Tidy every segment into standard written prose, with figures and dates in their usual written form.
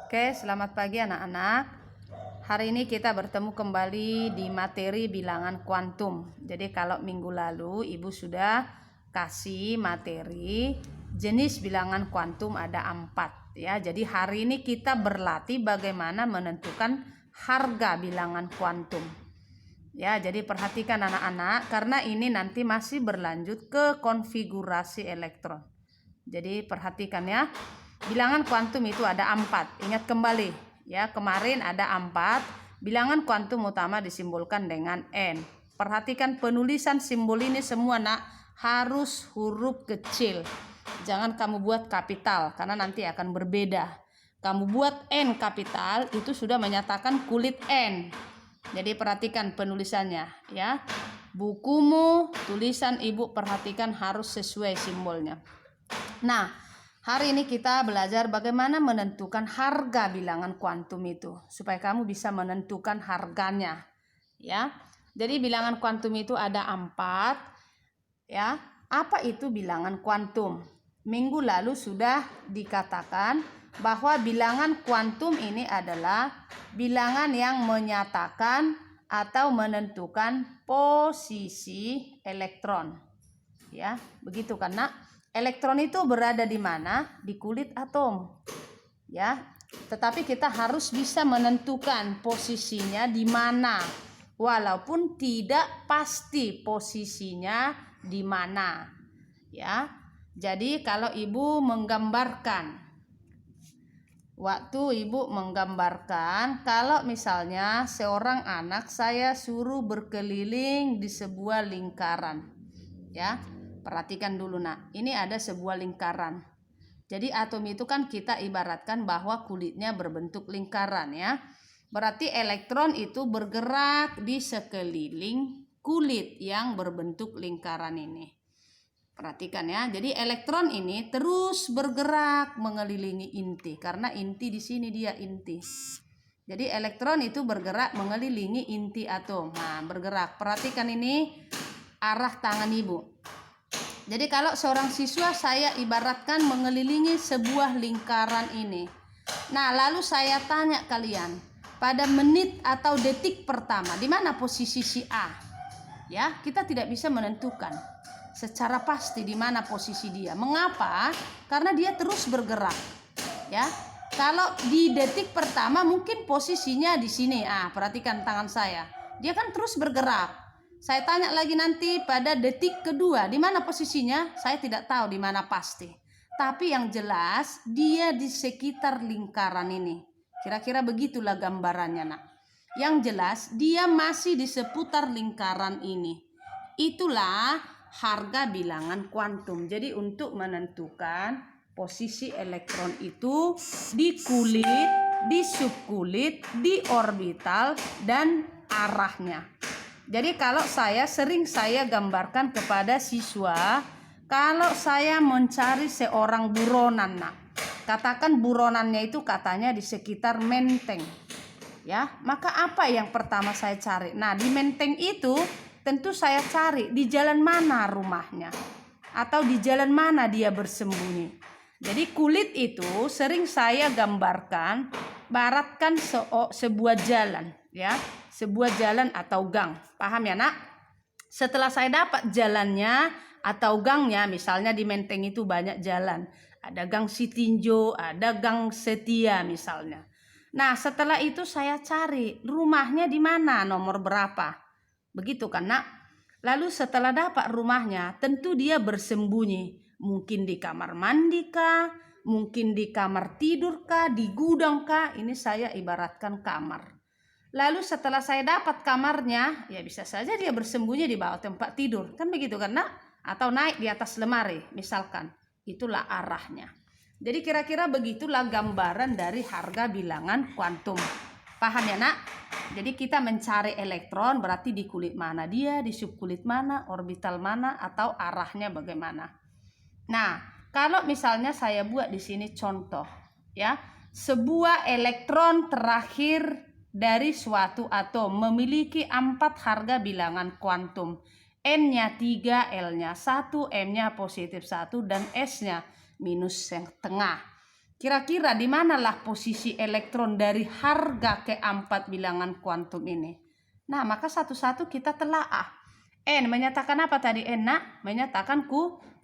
Oke, selamat pagi anak-anak. Hari ini kita bertemu kembali di materi bilangan kuantum. Jadi kalau minggu lalu Ibu sudah kasih materi jenis bilangan kuantum ada 4 ya. Jadi hari ini kita berlatih bagaimana menentukan harga bilangan kuantum. Ya, jadi perhatikan anak-anak karena ini nanti masih berlanjut ke konfigurasi elektron. Jadi perhatikan ya. Bilangan kuantum itu ada 4. Ingat kembali ya, kemarin ada 4. Bilangan kuantum utama disimbolkan dengan N. Perhatikan penulisan simbol ini semua nak harus huruf kecil. Jangan kamu buat kapital karena nanti akan berbeda. Kamu buat N kapital itu sudah menyatakan kulit N. Jadi perhatikan penulisannya ya. Bukumu, tulisan Ibu perhatikan harus sesuai simbolnya. Nah, hari ini kita belajar bagaimana menentukan harga bilangan kuantum itu supaya kamu bisa menentukan harganya ya. Jadi bilangan kuantum itu ada 4 ya. Apa itu bilangan kuantum? Minggu lalu sudah dikatakan bahwa bilangan kuantum ini adalah bilangan yang menyatakan atau menentukan posisi elektron. Ya, begitu kan nak? Elektron itu berada di mana? Di kulit atom. Ya. Tetapi kita harus bisa menentukan posisinya di mana. Walaupun tidak pasti posisinya di mana. Ya. Jadi kalau Ibu menggambarkan kalau misalnya seorang anak saya suruh berkeliling di sebuah lingkaran. Ya. Perhatikan dulu nak, ini ada sebuah lingkaran. Jadi atom itu kan kita ibaratkan bahwa kulitnya berbentuk lingkaran ya. Berarti elektron itu bergerak di sekeliling kulit yang berbentuk lingkaran ini. Perhatikan ya, jadi elektron ini terus bergerak mengelilingi inti. Karena inti di sini dia inti. Jadi elektron itu bergerak mengelilingi inti atom. Nah, bergerak. Perhatikan ini arah tangan Ibu. Jadi kalau seorang siswa saya ibaratkan mengelilingi sebuah lingkaran ini. Nah, lalu saya tanya kalian, pada menit atau detik pertama, di mana posisi si A? Ya, kita tidak bisa menentukan secara pasti di mana posisi dia. Mengapa? Karena dia terus bergerak. Ya. Kalau di detik pertama mungkin posisinya di sini. Perhatikan tangan saya. Dia kan terus bergerak. Saya tanya lagi nanti pada detik kedua, di mana posisinya? Saya tidak tahu di mana pasti. Tapi yang jelas dia di sekitar lingkaran ini. Kira-kira begitulah gambarannya nak. Yang jelas dia masih di seputar lingkaran ini. Itulah harga bilangan kuantum. Jadi untuk menentukan posisi elektron itu di kulit, di subkulit, di orbital, dan arahnya. Jadi kalau sering saya gambarkan kepada siswa, kalau saya mencari seorang buronan, nak, katakan buronannya itu katanya di sekitar menteng, ya, maka apa yang pertama saya cari? Nah, di menteng itu tentu saya cari di jalan mana rumahnya, atau di jalan mana dia bersembunyi. Jadi kulit itu sering saya gambarkan, baratkan sebuah jalan, ya. Sebuah jalan atau gang. Paham ya nak? Setelah saya dapat jalannya atau gangnya, misalnya di menteng itu banyak jalan. Ada gang Sitinjo, ada gang Setia misalnya. Nah setelah itu saya cari rumahnya di mana, nomor berapa. Begitu kan nak? Lalu setelah dapat rumahnya, tentu dia bersembunyi. Mungkin di kamar mandi kah? Mungkin di kamar tidur kah? Di gudang kah? Ini saya ibaratkan kamar. Lalu setelah saya dapat kamarnya, ya bisa saja dia bersembunyi di bawah tempat tidur. Kan begitu kan nak? Atau naik di atas lemari misalkan. Itulah arahnya. Jadi kira-kira begitulah gambaran dari harga bilangan kuantum. Paham ya nak? Jadi kita mencari elektron berarti di kulit mana dia, di subkulit mana, orbital mana, atau arahnya bagaimana. Nah, kalau misalnya saya buat di sini contoh ya. Sebuah elektron terakhir dari suatu atom memiliki 4 harga bilangan kuantum. N-nya 3, L-nya 1, M-nya positif 1, dan S-nya minus yang tengah. Kira-kira di manalah posisi elektron dari harga keempat bilangan kuantum ini? Nah, maka satu-satu kita telaah. N menyatakan apa tadi N, nak? Menyatakan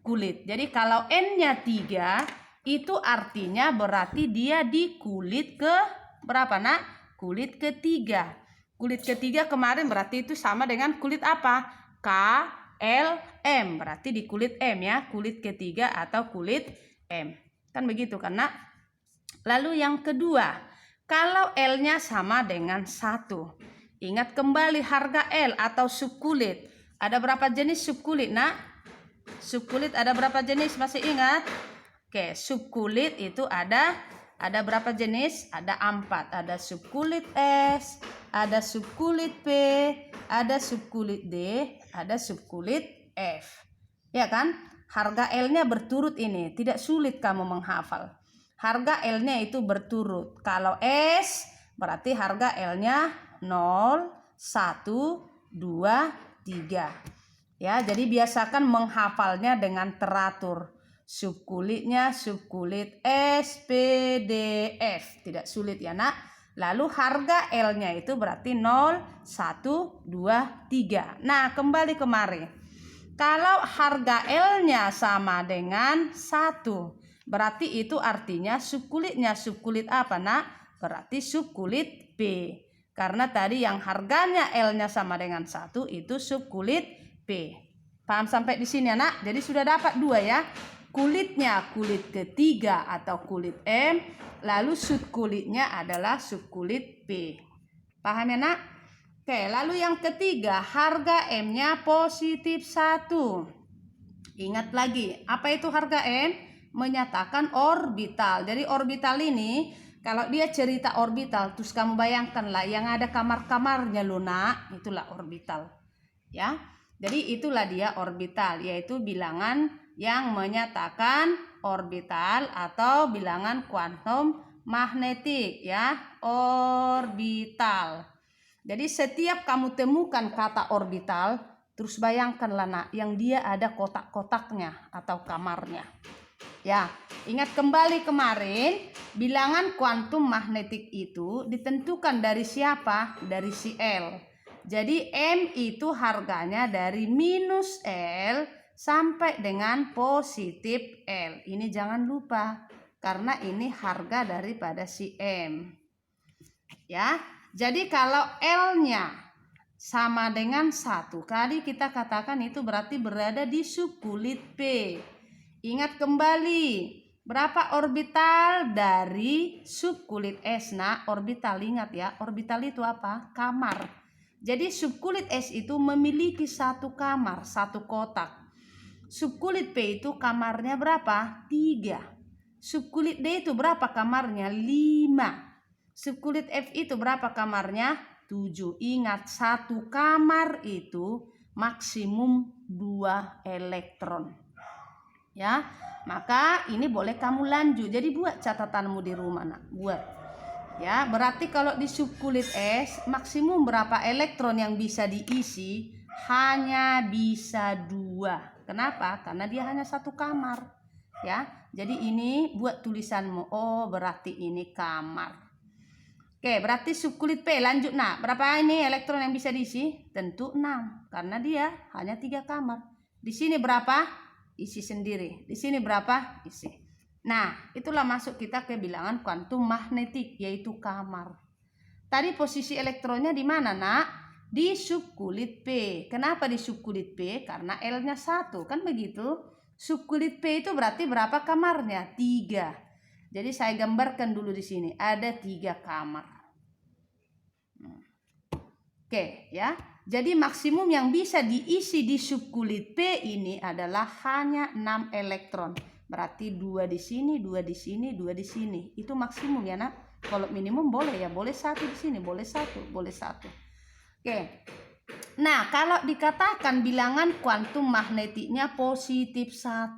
kulit. Jadi kalau N-nya 3, itu artinya berarti dia di kulit ke berapa, nak? Kulit ketiga. Kulit ketiga kemarin berarti itu sama dengan kulit apa? K, L, M. Berarti di kulit M ya, kulit ketiga atau kulit M. Kan begitu kan, nak? Lalu yang kedua, kalau L-nya sama dengan 1. Ingat kembali harga L atau subkulit. Ada berapa jenis subkulit, nak? Subkulit ada berapa jenis? Masih ingat? Oke, subkulit itu ada berapa jenis? Ada 4. Ada subkulit S, ada subkulit P, ada subkulit D, ada subkulit F. Ya kan? Harga L-nya berturut ini, tidak sulit kamu menghafal. Harga L-nya itu berturut. Kalau S berarti harga L-nya 0, 1, 2, 3. Ya, jadi biasakan menghafalnya dengan teratur. Subkulitnya subkulit S, P, D, F. Tidak sulit ya, nak. Lalu harga L-nya itu berarti 0, 1, 2, 3. Nah, kembali kemari. Kalau harga L-nya sama dengan 1, berarti itu artinya subkulitnya subkulit apa, nak? Berarti subkulit P. Karena tadi yang harganya L-nya sama dengan 1 itu subkulit P. Paham sampai di sini, anak? Jadi sudah dapat 2 ya. Kulitnya kulit ketiga atau kulit M, lalu subkulitnya adalah subkulit P. Paham ya, nak? Oke, lalu yang ketiga, harga M-nya positif 1. Ingat lagi, apa itu harga M? Menyatakan orbital. Jadi orbital ini, kalau dia cerita orbital, terus kamu bayangkan lah yang ada kamar-kamarnya Luna, itulah orbital. Ya, jadi itulah dia orbital, yaitu bilangan yang menyatakan orbital atau bilangan kuantum magnetik ya, orbital. Jadi setiap kamu temukan kata orbital, terus bayangkanlah, nak, yang dia ada kotak-kotaknya atau kamarnya. Ya, ingat kembali kemarin, bilangan kuantum magnetik itu ditentukan dari siapa? Dari si L. Jadi M itu harganya dari minus L sampai dengan positif L. Ini jangan lupa, karena ini harga daripada si M. Ya, jadi kalau L-nya sama dengan 1, tadi kita katakan itu berarti berada di subkulit P. Ingat kembali, berapa orbital dari subkulit S? Nah, orbital, ingat ya, orbital itu apa? Kamar. Jadi subkulit S itu memiliki satu kamar, satu kotak. Subkulit P itu kamarnya berapa? 3. Subkulit D itu berapa kamarnya? 5. Subkulit F itu berapa kamarnya? 7. Ingat, satu kamar itu maksimum 2 elektron. Ya, maka ini boleh kamu lanjut. Jadi buat catatanmu di rumah, nak. Buat. Ya, berarti kalau di subkulit S maksimum berapa elektron yang bisa diisi? Hanya bisa 2. Kenapa? Karena dia hanya satu kamar. Ya, jadi ini buat tulisanmu. Oh, berarti ini kamar. Oke, berarti subkulit P, lanjut, nak. Berapa ini elektron yang bisa diisi? Tentu 6, karena dia hanya 3 kamar. Di sini berapa? Isi sendiri. Di sini berapa? Isi. Nah, itulah masuk kita ke bilangan kuantum magnetik, yaitu kamar. Tadi posisi elektronnya di mana, nak? Di subkulit P. Kenapa di subkulit P? Karena L-nya 1, kan begitu? Subkulit P itu berarti berapa kamarnya? 3. Jadi saya gambarkan dulu di sini. Ada 3 kamar. Oke, ya. Jadi maksimum yang bisa diisi di subkulit P ini adalah hanya 6 elektron. Berarti 2 di sini, 2 di sini, 2 di sini. Itu maksimum ya, nak. Kalau minimum boleh ya, boleh 1 di sini, boleh 1, boleh 1. Oke. Nah, kalau dikatakan bilangan kuantum magnetiknya positif 1.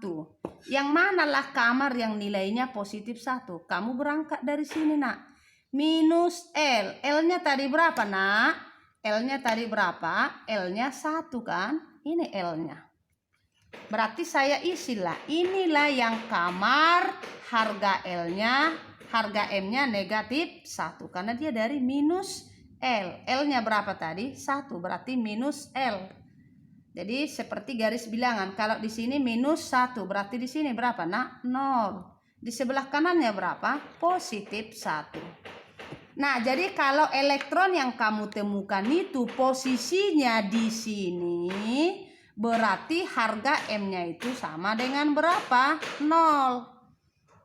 Yang manalah kamar yang nilainya positif 1? Kamu berangkat dari sini, nak. Minus L. L-nya tadi berapa, nak? L-nya tadi berapa? L-nya 1 kan? Ini L-nya. Berarti saya isilah, inilah yang kamar, harga L-nya, harga M-nya negatif 1. Karena dia dari minus L. L-nya berapa tadi? 1, berarti minus L. Jadi seperti garis bilangan. Kalau di sini minus 1, berarti di sini berapa, nak? 0. Di sebelah kanannya berapa? Positif 1. Nah, jadi kalau elektron yang kamu temukan itu posisinya di sini, berarti harga M-nya itu sama dengan berapa? 0.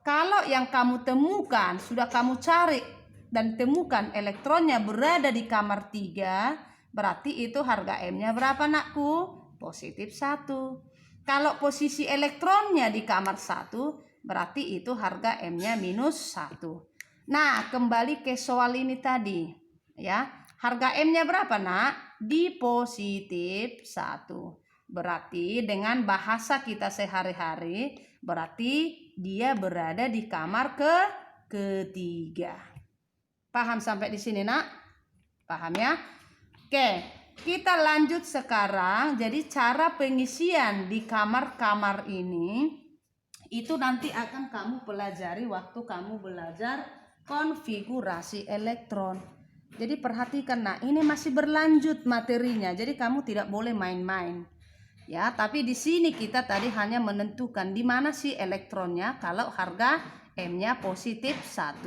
Kalau yang kamu temukan, sudah kamu cari dan temukan elektronnya berada di kamar 3, berarti itu harga M-nya berapa, nakku? Positif 1. Kalau posisi elektronnya di kamar 1, berarti itu harga M-nya minus 1. Nah, kembali ke soal ini tadi, ya. Harga M-nya berapa, nak? Di positif 1. Berarti dengan bahasa kita sehari-hari, berarti dia berada di kamar ketiga. Paham sampai di sini, nak? Paham ya? Oke, kita lanjut sekarang. Jadi cara pengisian di kamar-kamar ini itu nanti akan kamu pelajari waktu kamu belajar konfigurasi elektron. Jadi perhatikan, nak, ini masih berlanjut materinya. Jadi kamu tidak boleh main-main. Ya, tapi di sini kita tadi hanya menentukan di mana sih elektronnya kalau harga M-nya positif 1.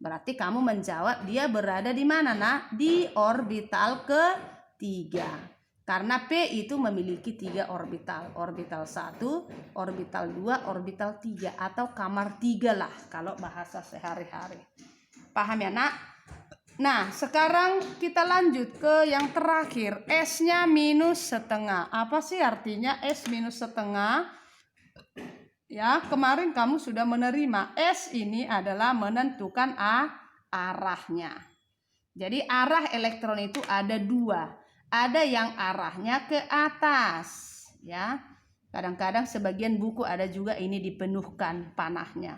Berarti kamu menjawab dia berada di mana, nak? Di orbital ketiga. Karena P itu memiliki 3 orbital. Orbital 1, orbital 2, orbital 3. Atau kamar 3 lah kalau bahasa sehari-hari. Paham ya, nak? Nah, sekarang kita lanjut ke yang terakhir. S-nya minus setengah. Apa sih artinya S minus setengah? Ya, kemarin kamu sudah menerima. S ini adalah menentukan arahnya. Jadi arah elektron itu ada 2. Ada yang arahnya ke atas. Ya, kadang-kadang sebagian buku ada juga ini dipenuhkan panahnya.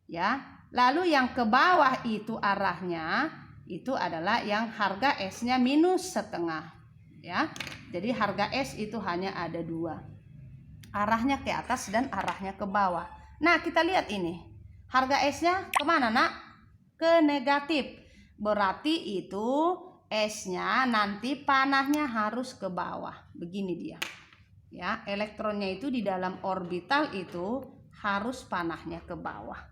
Ya, lalu yang ke bawah itu arahnya itu adalah yang harga S-nya minus setengah, ya. Jadi harga S itu hanya ada 2, arahnya ke atas dan arahnya ke bawah. Nah, kita lihat ini, harga S-nya kemana, nak? Ke negatif. Berarti itu S-nya nanti panahnya harus ke bawah. Begini dia, ya. Elektronnya itu di dalam orbital itu harus panahnya ke bawah,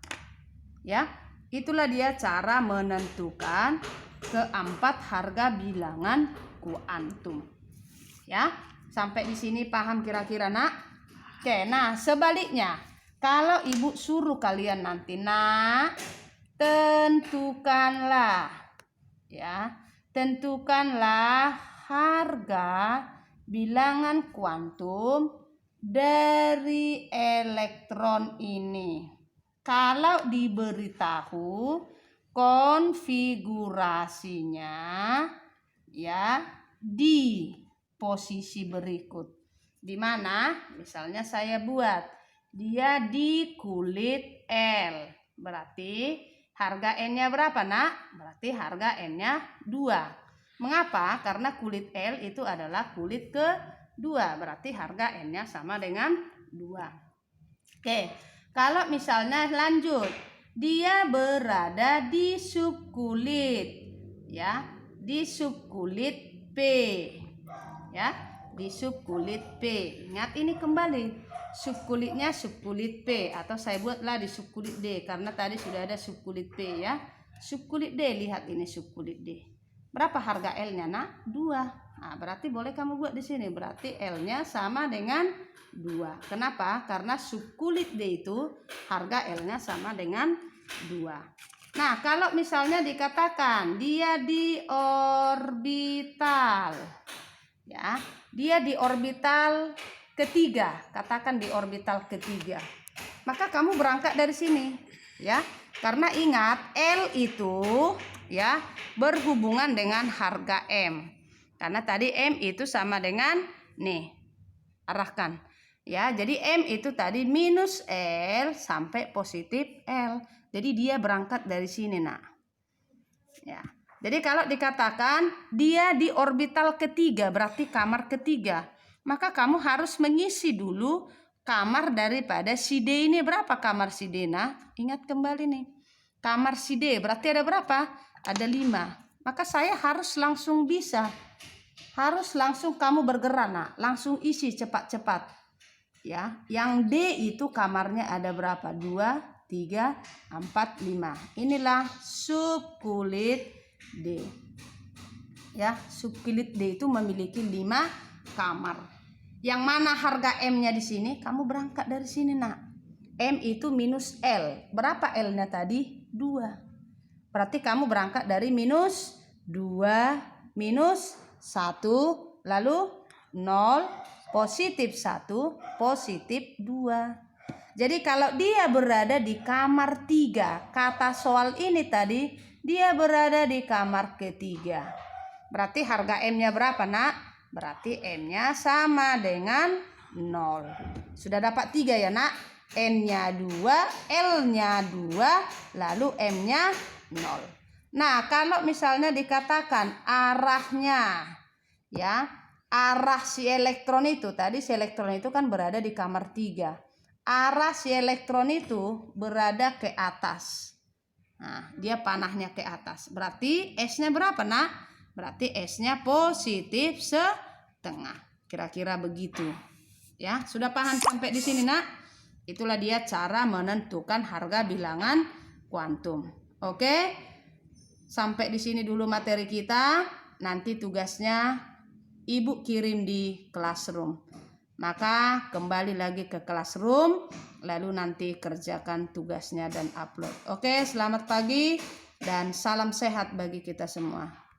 ya. Itulah dia cara menentukan keempat harga bilangan kuantum. Ya, sampai di sini paham kira-kira, nak? Oke, nah sebaliknya, kalau ibu suruh kalian nanti, nak, tentukanlah, ya, tentukanlah harga bilangan kuantum dari elektron ini. Kalau diberitahu konfigurasinya, ya, di posisi berikut. Di mana? Misalnya saya buat dia di kulit L. Berarti harga N-nya berapa, nak? Berarti harga N-nya 2. Mengapa? Karena kulit L itu adalah kulit kedua. Berarti harga N-nya sama dengan 2. Oke. Kalau misalnya lanjut, dia berada di subkulit, ya, di subkulit P, ya, di subkulit P. Ingat ini kembali, subkulitnya subkulit P, atau saya buatlah di subkulit D karena tadi sudah ada subkulit P, ya. Subkulit D, lihat ini subkulit D. Berapa harga L-nya, nak? 2. Nah, berarti boleh kamu buat di sini. Berarti L-nya sama dengan 2. Kenapa? Karena subkulit D itu harga L-nya sama dengan 2. Nah, kalau misalnya dikatakan dia di orbital, ya, dia di orbital ketiga, katakan di orbital ketiga, maka kamu berangkat dari sini, ya. Karena ingat L itu, ya, berhubungan dengan harga M. Karena tadi M itu sama dengan, nih, arahkan, ya. Jadi M itu tadi minus L sampai positif L. Jadi dia berangkat dari sini, nak. Ya. Jadi kalau dikatakan dia di orbital ketiga, berarti kamar ketiga. maka kamu harus mengisi dulu kamar daripada si D ini. Berapa kamar si D? Nah, ingat kembali nih. Kamar si D berarti ada berapa? Ada 5. Maka saya harus langsung bisa. Harus langsung kamu bergerak, Nak. Langsung isi cepat-cepat. Ya, yang D itu kamarnya ada berapa? 2, 3, 4, 5. Inilah subkulit D. Ya, subkulit D itu memiliki 5 kamar. Yang mana harga M-nya di sini? Kamu berangkat dari sini, Nak. M itu minus L. Berapa L-nya tadi? 2. Berarti kamu berangkat dari minus 2, minus 1, lalu 0, positif 1, positif 2. Jadi kalau dia berada di kamar 3, kata soal ini tadi, dia berada di kamar ketiga. Berarti harga M-nya berapa, Nak? Berarti M-nya sama dengan 0. Sudah dapat 3 ya, Nak? N-nya 2, L-nya 2, lalu M-nya 0. Nah, kalau misalnya dikatakan arahnya, ya, arah si elektron itu, tadi si elektron itu kan berada di kamar 3. Arah si elektron itu berada ke atas. Nah, dia panahnya ke atas. Berarti S-nya berapa, Nak? Berarti S-nya positif setengah. Kira-kira begitu. Ya, sudah paham sampai di sini, Nak? Itulah dia cara menentukan harga bilangan kuantum. Oke? Sampai di sini dulu materi kita. Nanti tugasnya Ibu kirim di classroom. Maka kembali lagi ke classroom, lalu nanti kerjakan tugasnya dan upload. Oke, selamat pagi dan salam sehat bagi kita semua.